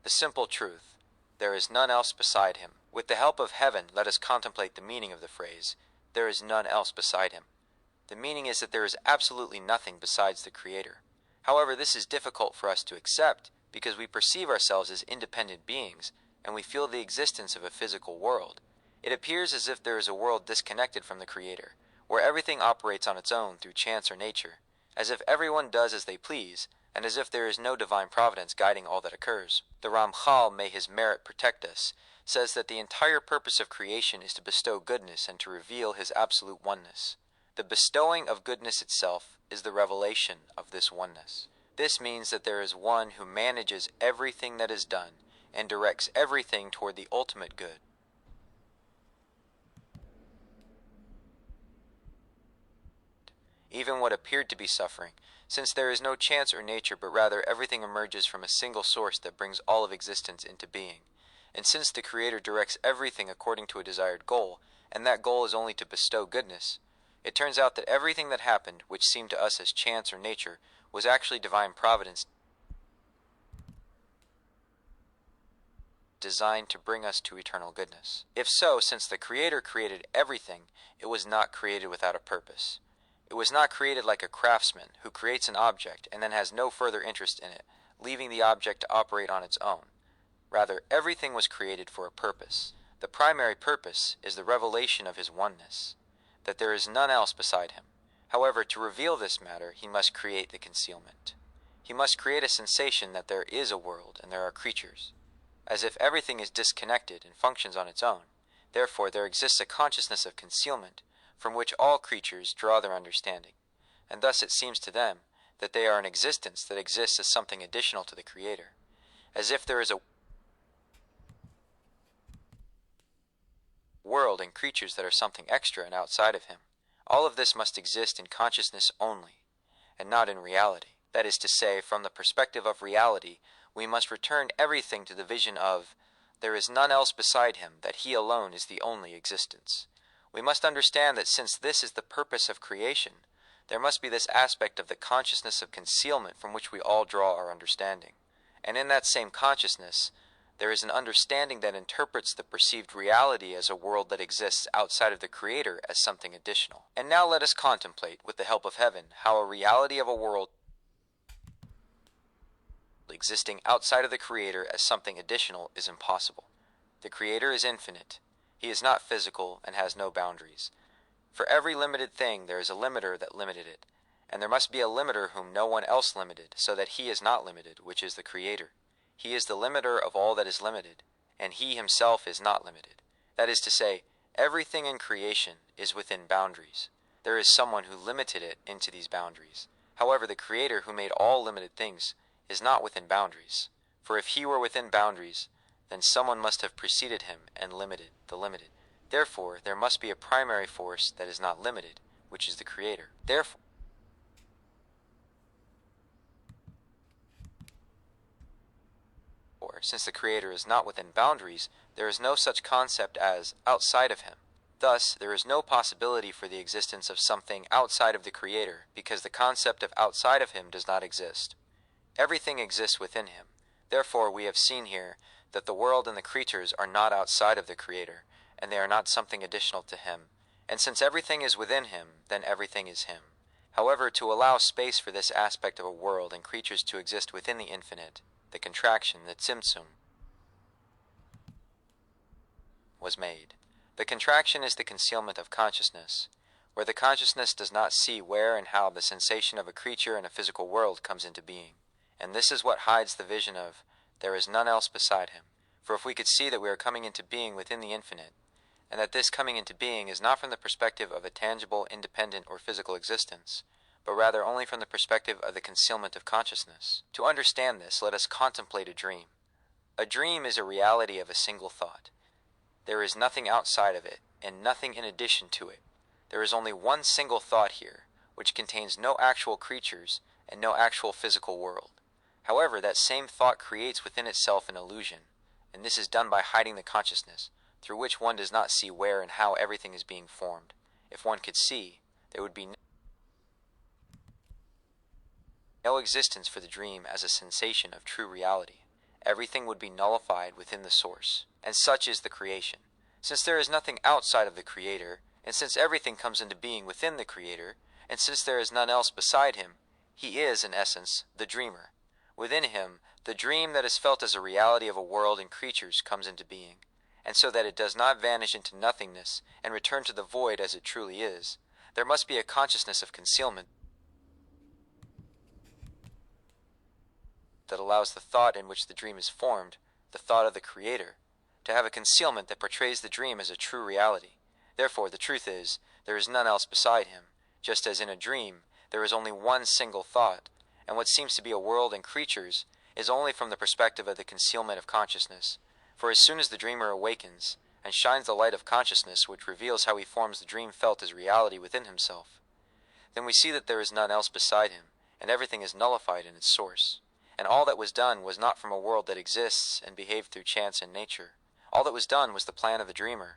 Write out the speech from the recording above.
The simple truth, there is none else beside him. With the help of heaven, let us contemplate the meaning of the phrase, there is none else beside him. The meaning is that there is absolutely nothing besides the Creator. However, this is difficult for us to accept because we perceive ourselves as independent beings and we feel the existence of a physical world. It appears as if there is a world disconnected from the Creator, where everything operates on its own through chance or nature, as if everyone does as they please, and as if there is no divine providence guiding all that occurs. The Ramchal, may his merit protect us, says that the entire purpose of creation is to bestow goodness and to reveal his absolute oneness. The bestowing of goodness itself is the revelation of this oneness. This means that there is one who manages everything that is done and directs everything toward the ultimate good. Even what appeared to be suffering, since there is no chance or nature, but rather everything emerges from a single source that brings all of existence into being. And since the Creator directs everything according to a desired goal, and that goal is only to bestow goodness, it turns out that everything that happened, which seemed to us as chance or nature, was actually divine providence designed to bring us to eternal goodness. If so, since the Creator created everything, it was not created without a purpose. It was not created like a craftsman who creates an object and then has no further interest in it, leaving the object to operate on its own. Rather, everything was created for a purpose. The primary purpose is the revelation of his oneness, that there is none else beside him. However, to reveal this matter, he must create the concealment. He must create a sensation that there is a world and there are creatures, as if everything is disconnected and functions on its own. Therefore, there exists a consciousness of concealment, from which all creatures draw their understanding, and thus it seems to them that they are an existence that exists as something additional to the Creator, as if there is a world and creatures that are something extra and outside of him. All of this must exist in consciousness only, and not in reality. That is to say, from the perspective of reality, we must return everything to the vision of, there is none else beside him, that he alone is the only existence. We must understand that since this is the purpose of creation, there must be this aspect of the consciousness of concealment from which we all draw our understanding. And in that same consciousness, there is an understanding that interprets the perceived reality as a world that exists outside of the Creator as something additional. And now let us contemplate, with the help of heaven, how a reality of a world existing outside of the Creator as something additional is impossible. The Creator is infinite. He is not physical and has no boundaries. For every limited thing there is a limiter that limited it, and there must be a limiter whom no one else limited, so that he is not limited, which is the Creator. He is the limiter of all that is limited, and he himself is not limited. That is to say, everything in creation is within boundaries. There is someone who limited it into these boundaries. However, the Creator who made all limited things is not within boundaries. For if he were within boundaries, then someone must have preceded him and limited the limited. Therefore, there must be a primary force that is not limited, which is the Creator. Therefore, since the Creator is not within boundaries, there is no such concept as outside of him. Thus, there is no possibility for the existence of something outside of the Creator, because the concept of outside of him does not exist. Everything exists within him. Therefore, we have seen here that the world and the creatures are not outside of the Creator, and they are not something additional to him. And since everything is within him, then everything is him. However, to allow space for this aspect of a world and creatures to exist within the infinite, the contraction, the tzimtzum, was made. The contraction is the concealment of consciousness, where the consciousness does not see where and how the sensation of a creature in a physical world comes into being. And this is what hides the vision of, there is none else beside him. For if we could see that we are coming into being within the infinite, and that this coming into being is not from the perspective of a tangible, independent, or physical existence, but rather only from the perspective of the concealment of consciousness. To understand this, let us contemplate a dream. A dream is a reality of a single thought. There is nothing outside of it, and nothing in addition to it. There is only one single thought here, which contains no actual creatures and no actual physical world. However, that same thought creates within itself an illusion, and this is done by hiding the consciousness, through which one does not see where and how everything is being formed. If one could see, there would be no existence for the dream as a sensation of true reality, everything would be nullified within the source. And such is the creation. Since there is nothing outside of the Creator, and since everything comes into being within the Creator, and since there is none else beside him, he is, in essence, the dreamer. Within him, the dream that is felt as a reality of a world and creatures comes into being, and so that it does not vanish into nothingness and return to the void as it truly is, there must be a consciousness of concealment that allows the thought in which the dream is formed, the thought of the Creator, to have a concealment that portrays the dream as a true reality. Therefore, the truth is, there is none else beside him, just as in a dream there is only one single thought, and what seems to be a world and creatures is only from the perspective of the concealment of consciousness. For as soon as the dreamer awakens, and shines the light of consciousness which reveals how he forms the dream felt as reality within himself, then we see that there is none else beside him, and everything is nullified in its source. And all that was done was not from a world that exists and behaved through chance and nature. All that was done was the plan of the dreamer,